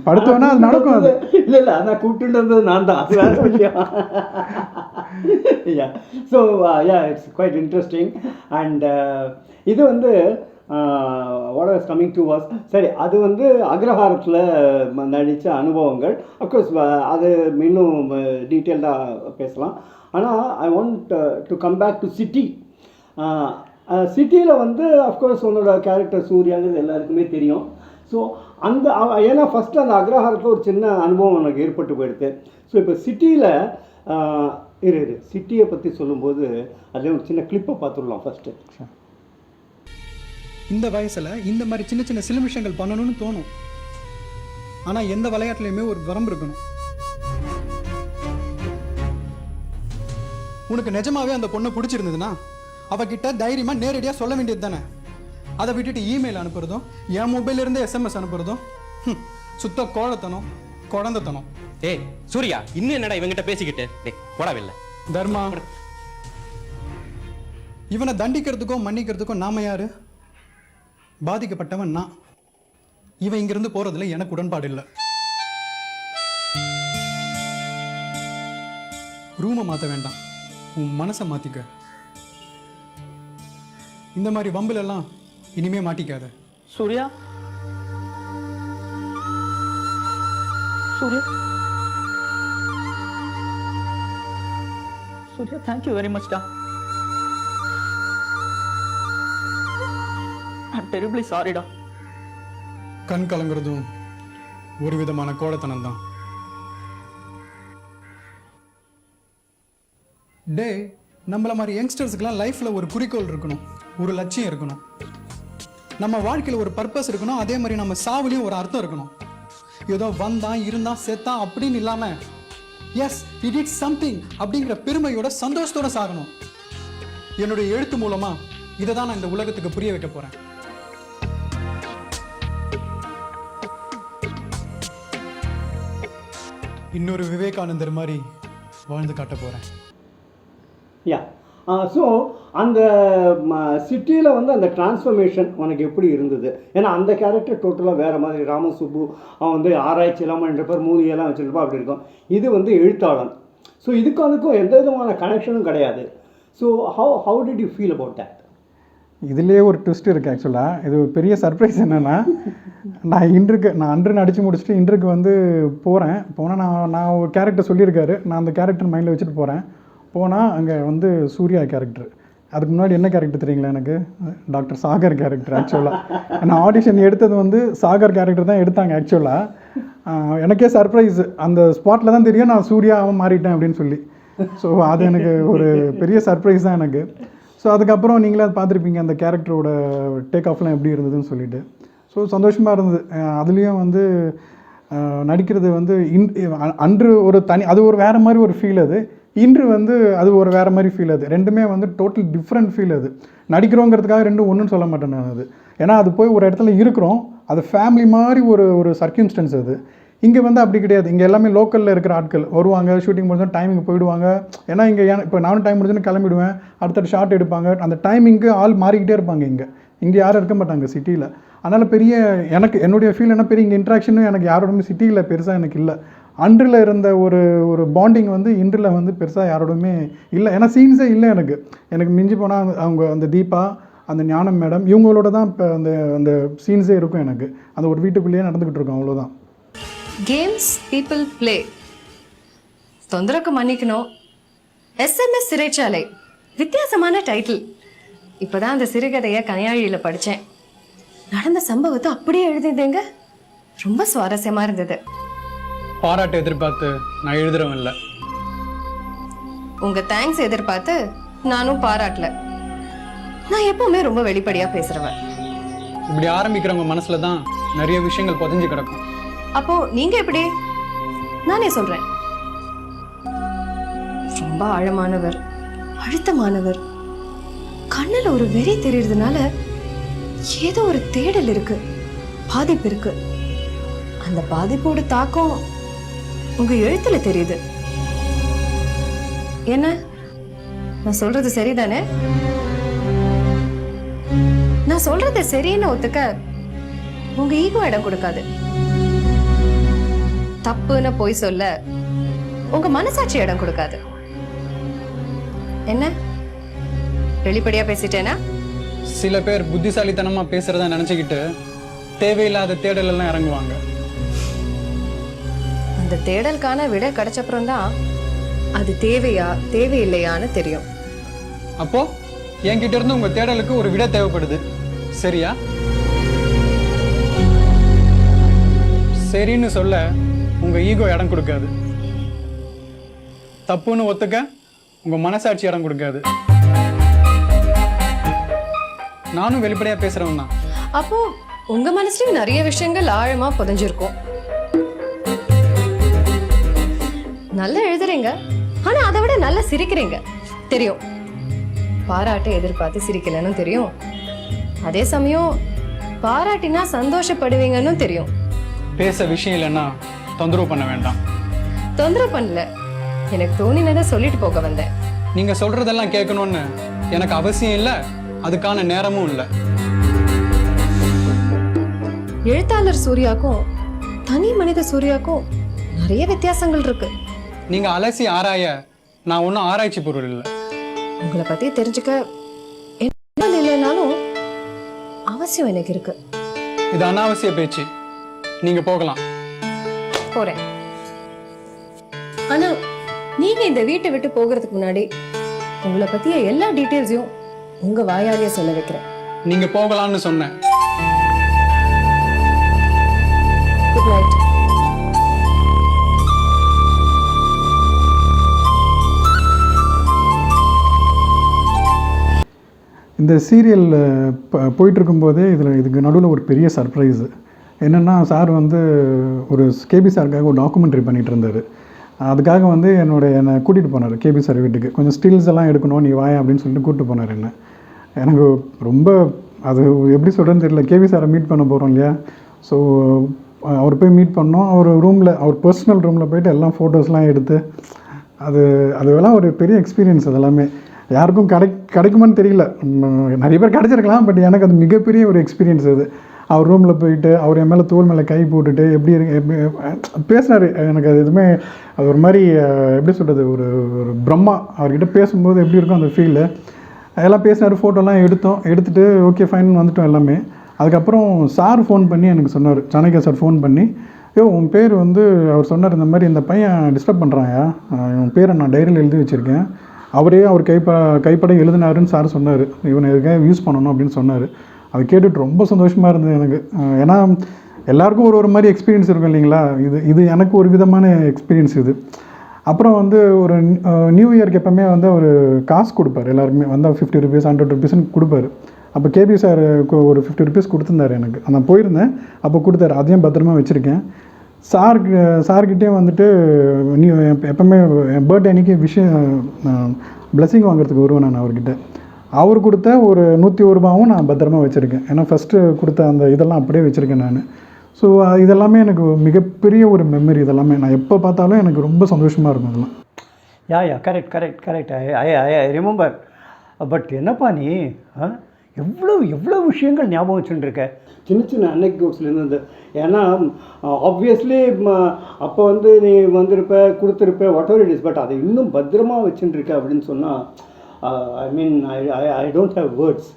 படுத்துவேன்னா அது நடக்கும். அது இல்லை அதான் கூப்பிட்டு வந்தது நான் தான், அது வேறு விஷயம். So it's quite interesting. And இது வந்து what was coming to was சரி, அது வந்து அக்ரஹாரத்தில் நடித்த அனுபவங்கள். அஃப்கோர்ஸ் அது இன்னும் டீட்டெயில்டாக பேசலாம். ஆனால் I want to come back to city. சிட்டியில் வந்து அஃப்கோர்ஸ் உன்னோட கேரக்டர் சூர்யாங்கிறது எல்லாருக்குமே தெரியும். ஸோ அந்த ஏன்னா ஃபஸ்ட்டு அந்த அக்ரஹாரத்தில் ஒரு சின்ன அனுபவம் எனக்கு ஏற்பட்டு போயிடுது. ஸோ இப்போ சிட்டியில் சிட்டியை பற்றி சொல்லும்போது அதில் ஒரு சின்ன கிளிப்பை பார்த்துடலாம் ஃபஸ்ட்டு. இந்த வயசில் இந்த மாதிரி சின்ன சின்ன சில விஷயங்கள் பண்ணணும்னு தோணும். ஆனால் எந்த விளையாட்டுலையுமே ஒரு வரம்பு இருக்கணும். உனக்கு நிஜமாவே அந்த பொண்ணை பிடிச்சிருந்ததுன்னா அவகிட்ட தைரியமாக நேரடியாக சொல்ல வேண்டியது தானே. அதை விட்டுட்டு இமெயில் அனுப்புறதும் என் மொபைலிருந்தே SMS அனுப்புறதும் சுத்த கோழத்தனம், குழந்தைத்தனம். ஏய் சூர்யா, இன்னும் என்னடா இவங்கிட்ட பேசிக்கிட்டு? டேய் போடவில்லை. தர்மா, இவனை தண்டிக்கிறதுக்கோ மன்னிக்கிறதுக்கோ நாம யாரு? பாதிக்கப்பட்டவன் நான். இவன் இங்கிருந்து போறதுல எனக்கு உடன்பாடு இல்லை. ரூமை மாற்ற வேண்டாம், உன் மனசை மாத்திக்க. இந்த மாதிரி வம்புல எல்லாம் இனிமே மாட்டிக்காத. Surya, Surya, Surya, thank you very much டா. ஐம் டெரிபிளி சாரிடா. கண் கலங்குறதும் ஒரு விதமான கோழத்தனம் தான். டே, நம்மள மாதிரி யங்ஸ்டர்ஸுக்கெல்லாம் லைஃப்பில் ஒரு குறிக்கோள் இருக்கணும், ஒரு லட்சியம் இருக்கணும். நம்ம வாழ்க்கையில் ஒரு பர்பஸ் இருக்கணும். அதே மாதிரி நம்ம சாவுலையும் ஒரு அர்த்தம் இருக்கணும். ஏதோ வந்தான் இருந்தான் செத்தான் அப்படின்னு இல்லாமல் எஸ் we did சம்திங் அப்படிங்கிற பெருமையோட சந்தோஷத்தோட சாகணும். என்னுடைய எழுத்து மூலமா இதை தான் நான் இந்த உலகத்துக்கு புரிய வைக்க போறேன். இன்னொரு விவேகானந்தர் மாதிரி வாழ்ந்து காட்ட போறேன். யா ஸோ அந்த சிட்டியில் வந்து அந்த டிரான்ஸ்ஃபர்மேஷன் உனக்கு எப்படி இருந்தது? ஏன்னா அந்த கேரக்டர் டோட்டலாக வேறு மாதிரி. ராமசுப்பு அவன் வந்து ஆராய்ச்சி இல்லாமல் என்ற பேர் மூலிகையெல்லாம் வச்சுருப்பா, அப்படி இருக்கும். இது வந்து எழுத்தாளன். ஸோ இதுக்கும் அதுக்கும் எந்த விதமான கனெக்ஷனும் கிடையாது. So how did you feel about that? இதுலேயே ஒரு ட்விஸ்ட் இருக்குது ஆக்சுவலாக. இது ஒரு பெரிய சர்ப்ரைஸ் என்னென்னா, நான் அன்று நடித்து முடிச்சுட்டு இன்றுக்கு வந்து போனால் நான் ஒரு கேரக்டர் சொல்லியிருக்காரு. நான் அந்த கேரக்டர் மைண்டில் வச்சுட்டு போனால் அங்கே வந்து சூர்யா கேரக்டர். அதுக்கு முன்னாடி என்ன கேரக்டர் தெரியுங்களா எனக்கு? Doctor Sagar character. ஆக்சுவலாக நான் ஆடிஷன் எடுத்தது வந்து சாகர் கேரக்டர் தான் எடுத்தாங்க. ஆக்சுவலாக எனக்கே சர்ப்ரைஸ். அந்த ஸ்பாட்டில் தான் தெரியும் நான் சூர்யாவை மாறிட்டேன் அப்படின்னு சொல்லி. ஸோ அது எனக்கு ஒரு பெரிய சர்ப்ரைஸ் தான் எனக்கு. ஸோ அதுக்கப்புறம் நீங்களே அதை பார்த்துருப்பீங்க அந்த கேரக்டரோட டேக் ஆஃப்லாம் எப்படி இருந்ததுன்னு சொல்லிட்டு. ஸோ சந்தோஷமாக இருந்தது. அதுலேயும் வந்து நடிக்கிறது வந்து அன்று ஒரு அது ஒரு வேறு மாதிரி ஒரு ஃபீல். அது இன்று வந்து அது ஒரு வேறு மாதிரி ஃபீல். அது ரெண்டுமே வந்து டோட்டல் டிஃப்ரெண்ட் ஃபீல். அது நடிக்கிறோங்கிறதுக்காக ரெண்டும் ஒன்றுன்னு சொல்ல மாட்டேன் நான். அது ஏன்னா அது போய் ஒரு இடத்துல இருக்கிறோம், அது ஃபேமிலி மாதிரி ஒரு சர்க்கியூம்ஸ்டன்ஸ். அது இங்கே வந்து அப்படி கிடையாது. இங்கே எல்லாமே லோக்கலில் இருக்கிற ஆட்கள் வருவாங்க, ஷூட்டிங் முடிஞ்சோம் டைமிங் போயிடுவாங்க. ஏன்னா இங்கே இப்போ நானும் டைம் முடிஞ்சோன்னு கிளம்பிடுவேன், அடுத்தடுத்து ஷார்ட் எடுப்பாங்க. அந்த டைமிங்க்கு ஆள் மாறிக்கிட்டே இருப்பாங்க. இங்கே யாரும் இருக்க மாட்டாங்க சிட்டியில். அதனால் பெரிய என்னுடைய ஃபீல் என்ன, பெரிய இங்கே இன்ட்ராக்ஷனும் எனக்கு யாரோடமே சிட்டியில் பெருசாக எனக்கு இல்லை. அன்றில் இருந்த ஒரு பாண்டிங் வந்து இன்றில் வந்து பெருசாக யாரோடுமே இல்லை. ஏன்னா சீன்ஸே இல்லை எனக்கு மிஞ்சி போனால் அவங்க அந்த தீபா, அந்த ஞானம் மேடம், இவங்களோட தான் இப்போ அந்த சீன்ஸே இருக்கும். எனக்கு அந்த ஒரு வீட்டுக்குள்ளேயே நடந்துக்கிட்டு இருக்கும், அவ்வளோதான். Games people play. தொந்தரவுக்கு மன்னிக்கணும். எஸ்எம்எஸ் சிறைச்சாலை, வித்தியாசமான டைட்டில். இப்போதான் அந்த சிறுகதையை கனையாழியில் படித்தேன். நடந்த சம்பவத்தை அப்படியே எழுதிந்தேங்க. ரொம்ப சுவாரஸ்யமாக இருந்தது. பாராட்டு எதிர்பார்த்து நான் எழுதுறவன் இல்லை. உங்க தேங்க்ஸ் எதிர்பார்த்து நானும் பாராட்டல. நான் எப்பவுமே ரொம்ப வெளிப்படையா பேசுறவன். இப்படி ஆரம்பிக்கிறவங்க மனசுல தான் நிறைய விஷயங்கள் புதைஞ்சு கிடக்கும். அப்போ நீங்க எப்படி? நானே சொல்றேன். ரொம்ப ஆழமானவர், அழுத்தமானவர். கண்ணுல ஒரு வெறி தெரியறதுனால ஏதோ ஒரு தேடல் இருக்கு, பாதிப்பு இருக்கு. அந்த பாதிப்போட தாக்கம் உங்க எழுத்துல தெரியுது. என்ன நான் சொல்றது சரிதானே? நான் சொல்றது சரின்னு ஒத்துக்க உங்க ஈகோ இடம் கொடுக்காது. தப்புன்னு போய் சொல்ல உங்க மனசாட்சி இடம் கொடுக்காது. என்ன வெளிப்படையா பேசிட்டேனா? சில பேர் புத்திசாலித்தனமா பேசுறதா நினைச்சுக்கிட்டு தேவையில்லாத தேடல் எல்லாம் இறங்குவாங்க. அந்த தேடலுக்கான விட கிடைச்சப்புறம் தான் அது தேவையா தேவையில்லையான்னு தெரியும். அப்போ என்கிட்ட இருந்து உங்க தேடலுக்கு ஒரு விட தேவைப்படுது, சரியா? சரின்னு சொல்ல உங்க ஈகோ இடம் கொடுக்காது. தப்புன்னு ஒத்துக்க உங்க மனசாட்சி இடம் கொடுக்காது. நானும் வெளிப்படையா பேசுறவன் தான். அப்போ உங்க மனசுலயும் நிறைய விஷயங்கள் ஆழமா புதைஞ்சிருக்கும். நல்லா எழுதுறீங்க, ஆனா அதை விட நல்லா சிரிக்கிறீங்க தெரியும். பாராட்டை எதிர்பார்த்து சிரிக்கலன்னு தெரியும். அதே சமயம் பாராட்டினா சந்தோஷப்படுவீங்கன்னு தெரியும். பேச விஷயம் இல்லைன்னா தொந்தரவு பண்ண வேண்டாம். தொந்தரவு பண்ணல, எனக்கு தோணினதை சொல்லிட்டு போக வந்தேன். நீங்க சொல்றதெல்லாம் கேட்கணும்னு எனக்கு அவசியம் இல்லை, அதுக்கான நேரமும் இல்லை. எழுத்தாளர் சூர்யாக்கும் தனி மனித சூர்யாக்கும் நிறைய வித்தியாசங்கள் இருக்கு. நீங்க அலசி ஆராய நான் ஒன்றும் ஆராய்ச்சி பொருள் இல்லை. உங்களை பத்தி தெரிஞ்சுக்க என்ன இல்லைனாலும் அவசியம் எனக்கு இருக்கு. இது அனாவசிய பேச்சு. நீங்க போகலாம். போறேன். ஆனா நீங்க இந்த வீட்டை விட்டு போகிறதுக்கு முன்னாடி உங்களை பத்திய எல்லா டீட்டெயில்ஸையும் உங்க வாயாலேயே சொல்ல வைக்கிறேன். நீங்க போகலாம்னு சொன்னேன். Good night. இந்த சீரியல் போயிட்டுருக்கும்போதே இதுக்கு நடுவில் ஒரு பெரிய சர்ப்ரைஸு என்னென்னா, சார் வந்து ஒரு கேபி சாருக்காக ஒரு டாக்குமெண்ட்ரி பண்ணிகிட்டு இருந்தார். அதுக்காக வந்து என்னை கூட்டிகிட்டு போனார் கேபி சார் வீட்டுக்கு. கொஞ்சம் ஸ்டில்ஸ் எல்லாம் எடுக்கணும், நீ வாயா அப்படின்னு சொல்லிட்டு கூப்பிட்டு போனார் என்ன. எனக்கு ரொம்ப அது எப்படி சொல்கிறேன்னு தெரியல. கேபி சாரை மீட் பண்ண போகிறோம் இல்லையா, ஸோ அவர் போய் மீட் பண்ணோம். அவர் ரூமில், அவர் பர்சனல் ரூமில் போய்ட்டு எல்லாம் ஃபோட்டோஸ்லாம் எடுத்து அதெல்லாம் ஒரு பெரிய எக்ஸ்பீரியன்ஸ். அதெல்லாமே யாருக்கும் கிடைக்குமான்னு தெரியல. நிறைய பேர் கிடச்சிருக்கலாம், பட் எனக்கு அது மிகப்பெரிய ஒரு எக்ஸ்பீரியன்ஸ் அது. அவர் ரூமில் போயிட்டு அவர் என் மேலே தோல் மேலே கை போட்டுட்டு எப்படி பேசினார். எனக்கு அது எதுவுமே அது ஒரு மாதிரி எப்படி சொல்கிறது, ஒரு பிரம்மா. அவர்கிட்ட பேசும்போது எப்படி இருக்கும் அந்த ஃபீலு. அதெல்லாம் பேசினார், ஃபோட்டோலாம் எடுத்துகிட்டு ஓகே ஃபைன் வந்துட்டோம் எல்லாமே. அதுக்கப்புறம் சார் ஃபோன் பண்ணி எனக்கு சொன்னார், சாணக்கியா சார் ஃபோன் பண்ணி, உன் பேர் வந்து அவர் சொன்னார், இந்த மாதிரி இந்த பையன் டிஸ்டர்ப் பண்ணுறாயா, உன் பேரை நான் டைரியில் எழுதி வச்சுருக்கேன், அவரே அவர் கைப்பட எழுதினாருன்னு சார் சொன்னார், இவனை எதுக்காக யூஸ் பண்ணணும் அப்படின்னு சொன்னார். அதை கேட்டுட்டு ரொம்ப சந்தோஷமாக இருந்தது எனக்கு. ஏன்னா எல்லாருக்கும் ஒரு மாதிரி எக்ஸ்பீரியன்ஸ் இருக்கும் இல்லைங்களா, இது எனக்கு ஒரு விதமான எக்ஸ்பீரியன்ஸ் இது. அப்புறம் வந்து ஒரு நியூ இயர்க்கு எப்போவுமே வந்து அவர் காசு கொடுப்பார் எல்லாருக்குமே, வந்தால் 50 ருபீஸ் 100 ருபீஸ்ன்னு கொடுப்பாரு. அப்போ கேபி சார் ஒரு 50 ருபீஸ் கொடுத்துருந்தார் எனக்கு. நான் போயிருந்தேன், அப்போ கொடுத்தாரு, அதையும் பத்திரமா வச்சுருக்கேன். சார்கிட்டேயும் வந்துட்டு நீ எப்போவுமே என் பர்த்டே அன்றைக்கி பிளெஸிங் வாங்குறதுக்கு வருவேன் நான் அவர்கிட்ட. அவர் கொடுத்த ஒரு 101 ரூபாவும் நான் பத்திரமா வச்சுருக்கேன். ஏன்னா ஃபஸ்ட்டு கொடுத்த அந்த இதெல்லாம் அப்படியே வச்சுருக்கேன் நான். ஸோ இதெல்லாமே எனக்கு மிகப்பெரிய ஒரு மெமரி. இதெல்லாமே நான் எப்போ பார்த்தாலும் எனக்கு ரொம்ப சந்தோஷமாக இருக்கும் இதெல்லாம். Yeah correct I remember. But என்னப்பா நீ எவ்வளோ விஷயங்கள் ஞாபகம் வச்சுட்டுருக்க, சின்ன அனெக்டோட்ஸ்லேருந்து வந்து. ஏன்னா ஆப்வியஸ்லி அப்போ வந்து நீ வந்திருப்ப, கொடுத்துருப்ப, whatever it is, but அதை இன்னும் பத்திரமா வச்சுட்டுருக்க அப்படின்னு சொன்னால் I mean I don't have words.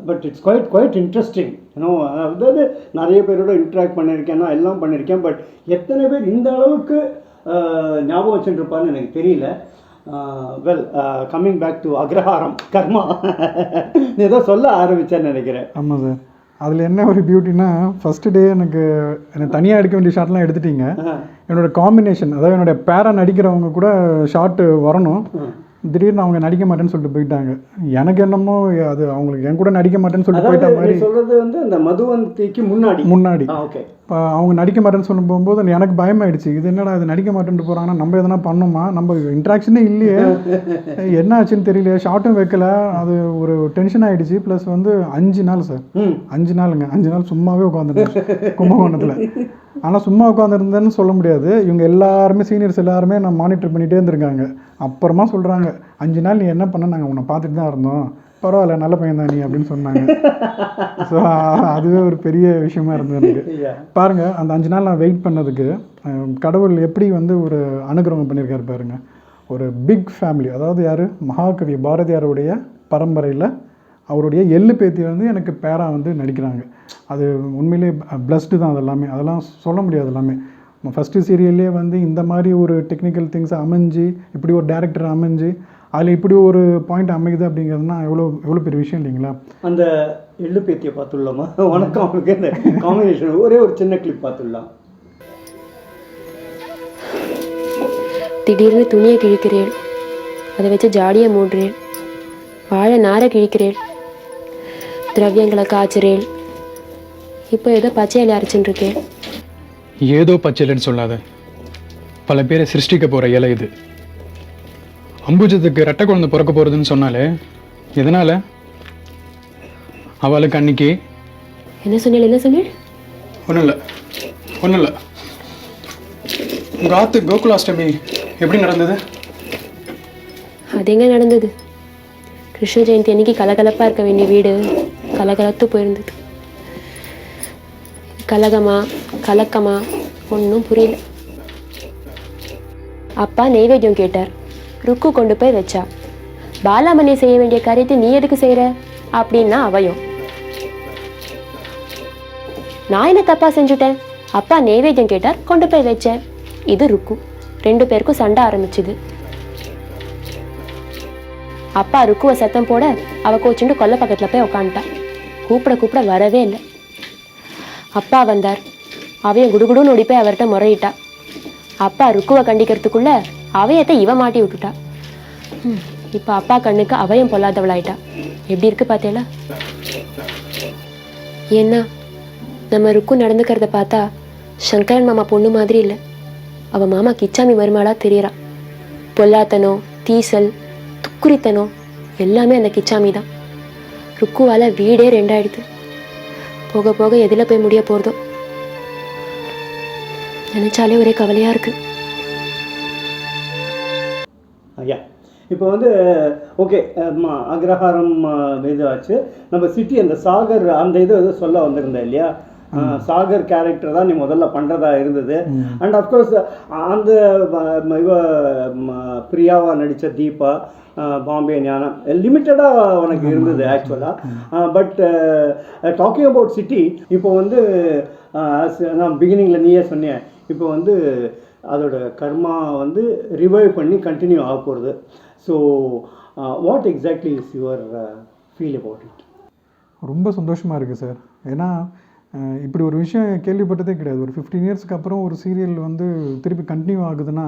But it's quite interesting. அதாவது நிறைய பேரோட இன்ட்ராக்ட் பண்ணியிருக்கேன்னா எல்லாம் பண்ணியிருக்கேன், பட் எத்தனை பேர் இந்த அளவுக்கு ஞாபகம் வச்சுட்டுருப்பான்னு எனக்கு தெரியல. வெல், கம்மிங் பேக் டு அக்ரஹாரம் கர்மா, நீ ஏதோ சொல்ல ஆரம்பிச்சேன்னு நினைக்கிறேன். ஆமாம் சார், அதில் என்ன ஒரு பியூட்டினா, ஃபஸ்ட்டு டே எனக்கு தனியாக எடுக்க வேண்டிய ஷாட்லாம் எடுத்துட்டீங்க. என்னோடய காம்பினேஷன், அதாவது என்னோடய பேரா நடிக்கிறவங்க கூட ஷாட்டு வரணும், திடீர்னு அவங்க நடிக்க மாட்டேன்னு சொல்லிட்டு போயிட்டாங்க. எனக்கு என்னமோ அது அவங்களுக்கு என் கூட நடிக்க மாட்டேன்னு சொல்லிட்டு போயிட்ட மாதிரி. சொல்கிறது வந்து அந்த மதுவந்திக்கு முன்னாடி ஓகே, இப்போ அவங்க நடிக்க மாட்டேன்னு சொல்ல போகும்போது எனக்கு பயமாயிடுச்சு. இது என்னடா இது நடிக்க மாட்டேன்ட்டு போகிறாங்கன்னா, நம்ம எதனா பண்ணோமா, நம்ம இன்ட்ராக்ஷனே இல்லையே, என்ன ஆச்சுன்னு தெரியல, ஷார்ட்டும் வைக்கல. அது ஒரு டென்ஷன் ஆகிடுச்சு. ப்ளஸ் வந்து 5 நாள் சார், 5 நாளுங்க, 5 நாள் சும்மாவே உட்காந்துருந்தேன் கும்பகோணத்தில். ஆனால் சும்மா உட்காந்துருந்தேன்னு சொல்ல முடியாது, இவங்க எல்லாருமே சீனியர்ஸ் எல்லாருமே நான் மானிட்டர் பண்ணிகிட்டே இருந்திருக்காங்க. அப்புறமா சொல்கிறாங்க, 5 நாள் நீ என்ன பண்ண, நாங்கள் உன்னை பார்த்துட்டு தான் இருந்தோம், பரவாயில்ல நல்ல பையன் தான் நீ அப்படின்னு சொன்னாங்க. ஸோ அதுவே ஒரு பெரிய விஷயமா இருந்தது எனக்கு. பாருங்கள், அந்த 5 நாள் நான் வெயிட் பண்ணதுக்கு கடவுள் எப்படி வந்து ஒரு அனுகிரகம் பண்ணியிருக்காரு பாருங்கள். ஒரு பிக் ஃபேமிலி, அதாவது யார், மகாகவி பாரதியாருடைய பரம்பரையில் அவருடைய எள்ளு பேத்தி வந்து எனக்கு பேரா வந்து நடிக்கிறாங்க. அது உண்மையிலே பிளஸ்டு தான். அதெல்லாம் சொல்ல முடியாது. எல்லாமே ஃபஸ்ட்டு சீரியல்லே வந்து இந்த மாதிரி ஒரு டெக்னிக்கல் திங்ஸ் அமைஞ்சு, இப்படி ஒரு டேரக்டர் அமைஞ்சு, அதில் இப்படி ஒரு பாயிண்ட் அமைக்குது அப்படிங்கிறதுனா எவ்வளோ பெரிய விஷயம் இல்லைங்களா. அந்த எள்ளு பேத்தியை பார்த்துடலாமா? வணக்கம். அவங்களுக்கு இந்த காம்பினேஷன் ஒரே ஒரு சின்ன கிளிப் பார்த்துடலாம். திடீர்னு துணியை கிழிக்கிறேன், அதை வச்சு ஜாடியை மூடுறேன், வாழை நாரை கிழிக்கிறேன், திரவியங்களை காய்ச்சிறேன், இப்போ ஏதோ பச்சையில் அரைச்சுன்னு இருக்கேன். ஏதோ பச்சைன்னு சொல்லாத, பல பேரை சிருஷ்டிக்க போகிற இலை இது. அம்புஜத்துக்கு ரெட்டை குழந்தை பிறக்க போகிறதுன்னு சொன்னாலே எதனால்? அவளுக்கு அன்னைக்கு என்ன சொன்னேன்? ஒன்றும் இல்லை, ஒன்றும் இல்லை. உங்கள் ஆத்து கோகுலாஷ்டமி எப்படி நடந்தது? அது எங்கே நடந்தது? கிருஷ்ண ஜெயந்தி அன்னைக்கு கலகலப்பாக இருக்க வேண்டிய வீடு கலகலத்து போயிருந்தது. கலகமா கலக்கமா ஒன்றும் புரியல. அப்பா நெய்வேத்தியம் கேட்டார், ருக்கு கொண்டு போய் வச்சா. பாலாமணி செய்ய வேண்டிய காரியத்தை நீ எதுக்கு செய்கிற அப்படின்னா அவையும். நான் என்ன தப்பா செஞ்சுட்டேன்? அப்பா நெய்வேத்தியம் கேட்டார், கொண்டு போய் வச்சேன். இது ருக்கு. 2 பேருக்கும் சண்டை ஆரம்பிச்சுது. அப்பா ருக்குவை சத்தம் போட அவ கோச்சுண்டு கொல்லை பக்கத்தில் போய் உக்காந்துட்டா. கூப்பிட வரவே இல்லை. அப்பா வந்தார். அவைய குடுகுடுன்னு ஓடி போய் அவர்கிட்ட முறையிட்டா. அப்பா ருக்குவை கண்டிக்கிறதுக்குள்ள அவையத்தை இவ மாட்டி விட்டுட்டா. இப்போ அப்பா கண்ணுக்கு அவையம் பொல்லாதவளாயிட்டா. எப்படி இருக்கு பார்த்தேல? ஏன்னா நம்ம ருக்கு நடந்துக்கிறத பார்த்தா சங்கரன் மாமா பொண்ணு மாதிரி இல்லை, அவள் மாமா கிச்சாமி மருமாளா தெரியறா. பொல்லாத்தனம், தீசல், துக்குரித்தனம் எல்லாமே அந்த கிச்சாமி தான். ருக்குவால் வீடே 2 ஆயிடுது. போக போக எதில் போய் முடிய போகிறதோ நினைச்சாலே ஒரே கவலையாக இருக்கு. ஐயா இப்போ வந்து ஓகே, அக்ரஹாரம் இதாச்சு. நம்ம சிட்டி அந்த சாகர் அந்த இது எதுவும் சொல்ல வந்திருந்தேன் இல்லையா? சாகர் கேரக்டர் தான் நீ முதல்ல பண்ணுறதா இருந்தது. அண்ட் அஃப்கோர்ஸ் அந்த இவ பிரியாவா நடித்த தீபா, பாம்பே ஞானம் லிமிட்டடாக உனக்கு இருந்தது ஆக்சுவலாக. பட் டாக்கிங் அபவுட் சிட்டி, இப்போ வந்து நான் பிகினிங்கில் நீயே சொன்னேன், இப்போ வந்து அதோட கர்மா வந்து ரிவைவ் பண்ணி கண்டினியூ ஆக போகிறது. So what exactly is your feel about it? ரொம்ப சந்தோஷமாக இருக்குது சார். ஏன்னா இப்படி ஒரு விஷயம் கேள்விப்பட்டதே கிடையாது. ஒரு 15 இயர்ஸ்க்கு அப்புறம் ஒரு சீரியல் வந்து திருப்பி கண்டினியூ ஆகுதுன்னா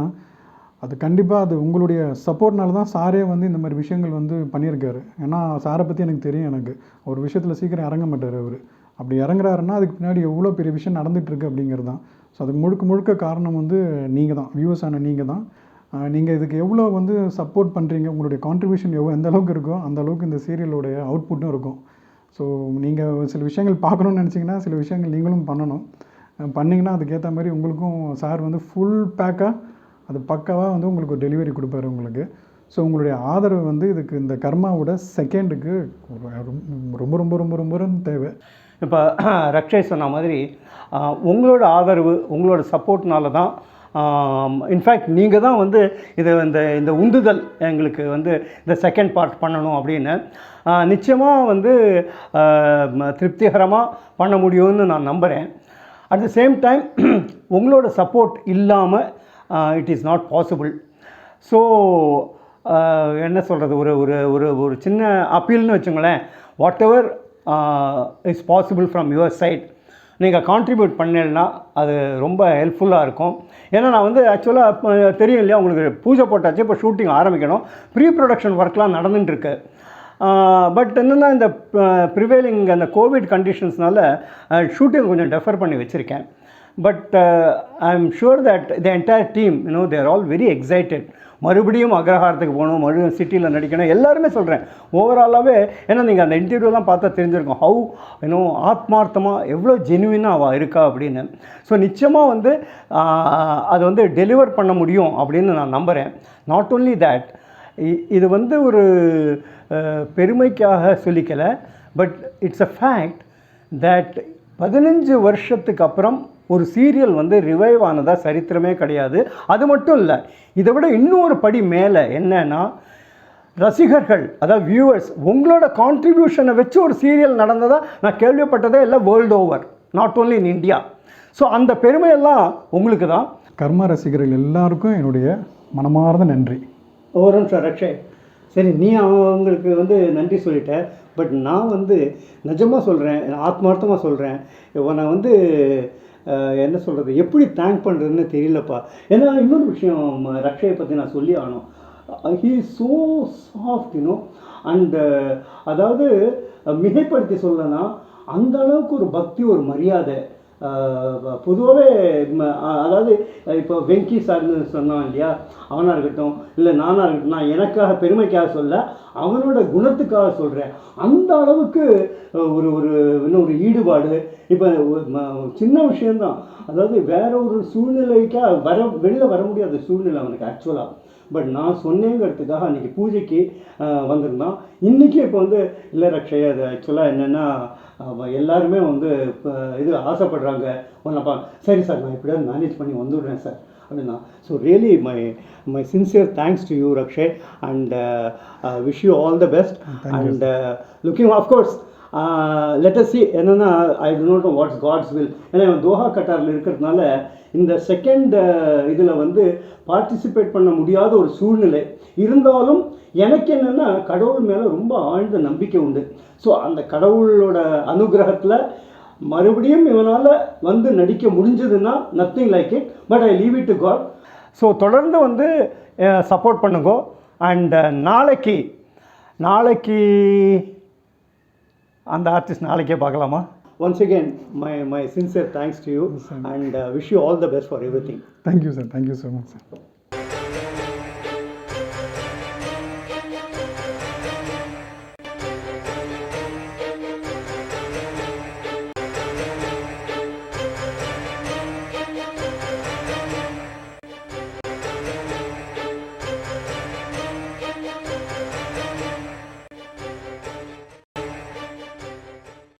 அது கண்டிப்பாக அது உங்களுடைய சப்போர்ட்னால தான். சாரே வந்து இந்த மாதிரி விஷயங்கள் வந்து பண்ணியிருக்காரு. ஏன்னா சாரை பற்றி எனக்கு தெரியும். எனக்கு ஒரு விஷயத்தில் சீக்கிரம் இறங்க மாட்டார் அவர். அப்படி இறங்குறாருன்னா அதுக்கு பின்னாடி எவ்வளோ பெரிய விஷயம் நடந்துகிட்ருக்கு அப்படிங்கிறது தான். ஸோ அதுக்கு முழுக்க காரணம் வந்து நீங்கள் தான், வியூவர்ஸ் ஆன நீங்கள் தான். நீங்கள் இதுக்கு எவ்வளோ வந்து சப்போர்ட் பண்ணுறீங்க, உங்களுடைய கான்ட்ரிபியூஷன் எந்த அளவுக்கு இருக்கோ அந்த அளவுக்கு இந்த சீரியலோடைய அவுட்புட்டும் இருக்கும். ஸோ நீங்கள் சில விஷயங்கள் பார்க்கணுன்னு நினச்சிங்கன்னா சில விஷயங்கள் நீங்களும் பண்ணணும். பண்ணிங்கன்னா அதுக்கேற்ற மாதிரி உங்களுக்கும் சார் வந்து ஃபுல் பேக்காக அது பக்காவாக வந்து உங்களுக்கு ஒரு டெலிவரி கொடுப்பாரு உங்களுக்கு. ஸோ உங்களுடைய ஆதரவு வந்து இதுக்கு இந்த கர்மாவோட செகண்டுக்கு ரொம்ப ரொம்ப ரொம்ப ரொம்ப ரொம்ப தேவை. இப்போ ரக்ஷய் சொன்ன மாதிரி உங்களோட ஆதரவு, உங்களோட சப்போர்ட்னால தான், இன்ஃபேக்ட் நீங்கள் தான் வந்து இது இந்த உந்துதல் எங்களுக்கு வந்து இந்த செகண்ட் பார்ட் பண்ணணும் அப்படின்னு. நிச்சயமாக வந்து திருப்திகரமாக பண்ண முடியும்னு நான் நம்புகிறேன். அட் த சேம் டைம் உங்களோட சப்போர்ட் இல்லாமல் it is not possible. So என்ன சொல்கிறது, ஒரு ஒரு ஒரு ஒரு சின்ன அப்பீல்னு வச்சுங்களேன். Whatever is possible from your side நீங்கள் கான்ட்ரிபியூட் பண்ணலைன்னா அது ரொம்ப ஹெல்ப்ஃபுல்லாக இருக்கும். ஏன்னா நான் வந்து ஆக்சுவலாக தெரியும் இல்லையா உங்களுக்கு, பூஜை போட்டாச்சு, இப்போ ஷூட்டிங் ஆரம்பிக்கணும். ப்ரீ ப்ரொடக்ஷன் ஒர்க்லாம் நடந்துட்டுருக்கு. பட் என்னென்னா இந்த ப்ரிவேலிங் அந்த கோவிட் கண்டிஷன்ஸ்னால ஷூட்டிங் கொஞ்சம் டெஃபர் பண்ணி வச்சுருக்கேன். But I am sure that the entire team they are all very excited. மறுபடியும் அக்ரஹாரத்துக்கு போகணும், மறுபடியும் சிட்டியில் நடிக்கணும், எல்லாருமே சொல்கிறேன் ஓவராலாகவே. ஏன்னா நீங்கள் அந்த இன்டர்வியூலாம் பார்த்தா தெரிஞ்சிருக்கும் ஹவு ஆத்மார்த்தமாக எவ்வளோ ஜெனுவினாக அவள் இருக்கா அப்படின்னு. ஸோ நிச்சயமாக வந்து அதை வந்து டெலிவர் பண்ண முடியும் அப்படின்னு நான் நம்புகிறேன். நாட் ஓன்லி தேட், இது வந்து ஒரு பெருமைக்காக சொல்லிக்கலை, but it's a fact that 15 வருஷத்துக்கு அப்புறம் ஒரு சீரியல் வந்து ரிவைவ் ஆனதாக சரித்திரமே கிடையாது. அது மட்டும் இல்லை, இதை விட இன்னொரு படி மேலே என்னன்னா, ரசிகர்கள் அதாவது வியூவர்ஸ் உங்களோட கான்ட்ரிபியூஷனை வச்சு ஒரு சீரியல் நடந்ததாக நான் கேள்விப்பட்டதே இல்லை world over, not only in India. So அந்த பெருமையெல்லாம் உங்களுக்கு தான். கர்மா ரசிகர்கள் எல்லாருக்கும் என்னுடைய மனமார்ந்த நன்றி. ஒரு நிமிஷம் ரக்ஷய், சரி நீ அவங்களுக்கு வந்து நன்றி சொல்லிட்டேன். பட் நான் வந்து நிஜமாக சொல்கிறேன், ஆத்மார்த்தமாக சொல்கிறேன், உன்னை வந்து என்ன சொல்கிறது, எப்படி தேங்க் பண்ணுறதுன்னு தெரியலப்பா. ஏன்னா இன்னொரு விஷயம் ரக்ஷயை பற்றி நான் சொல்லி ஆகணும். He is so soft and அதாவது மிகைப்படுத்தி சொல்லனா அந்த அளவுக்கு ஒரு பக்தி, ஒரு மரியாதை பொதுவாகவே அதாவது இப்போ வெங்கி சார்னு சொன்னான் இல்லையா, அவனாக இருக்கட்டும் இல்லை நானாக இருக்கட்டும், நான் எனக்காக பெருமைக்காக சொல்ல, அவனோட குணத்துக்காக சொல்கிறேன். அந்த அளவுக்கு ஒரு ஒரு இன்னும் ஒரு ஈடுபாடு. இப்போ சின்ன விஷயந்தான், அதாவது வேற ஒரு சூழ்நிலைக்காக வெளியில் வர முடியாத சூழ்நிலை அவனுக்கு ஆக்சுவலாக. பட் நான் சொன்னேங்கிறதுக்காக அன்றைக்கி பூஜைக்கு வந்திருந்தான். இன்றைக்கி இப்போ வந்து இல்லை ரக்ஷய், அது ஆக்சுவலாக என்னென்னா எல்லாருமே வந்து இப்போ இது ஆசைப்படுறாங்க ஒன்றப்பா. சரி சார், நான் எப்படியாவது மேனேஜ் பண்ணி வந்துவிடுறேன் சார் அப்படின்னா. So really my sincere thanks to you Rakshay, and wish you all the best. And looking of course let us see என்னென்னா, ஐ do not know what's God's will. ஏன்னா இவன் தோஹா கட்டாரில் இருக்கிறதுனால இந்த செகண்ட் இதில் வந்து பார்ட்டிசிபேட் பண்ண முடியாத ஒரு சூழ்நிலை இருந்தாலும், எனக்கு என்னென்னா கடவுள் மேலே ரொம்ப ஆழ்ந்த நம்பிக்கை உண்டு. ஸோ அந்த கடவுளோட அனுகிரகத்தில் மறுபடியும் இவனால் வந்து நடிக்க முடிஞ்சதுன்னா nothing like it, but I leave it to God. So தொடர்ந்து வந்து சப்போர்ட் பண்ணுங்க. அண்ட் நாளைக்கு அந்த ஆர்டிஸ்ட் நாளைக்கே பார்க்கலாமா? Once again my sincere thanks to you, and wish you all the best for every thing. Thank you sir, thank you so much sir.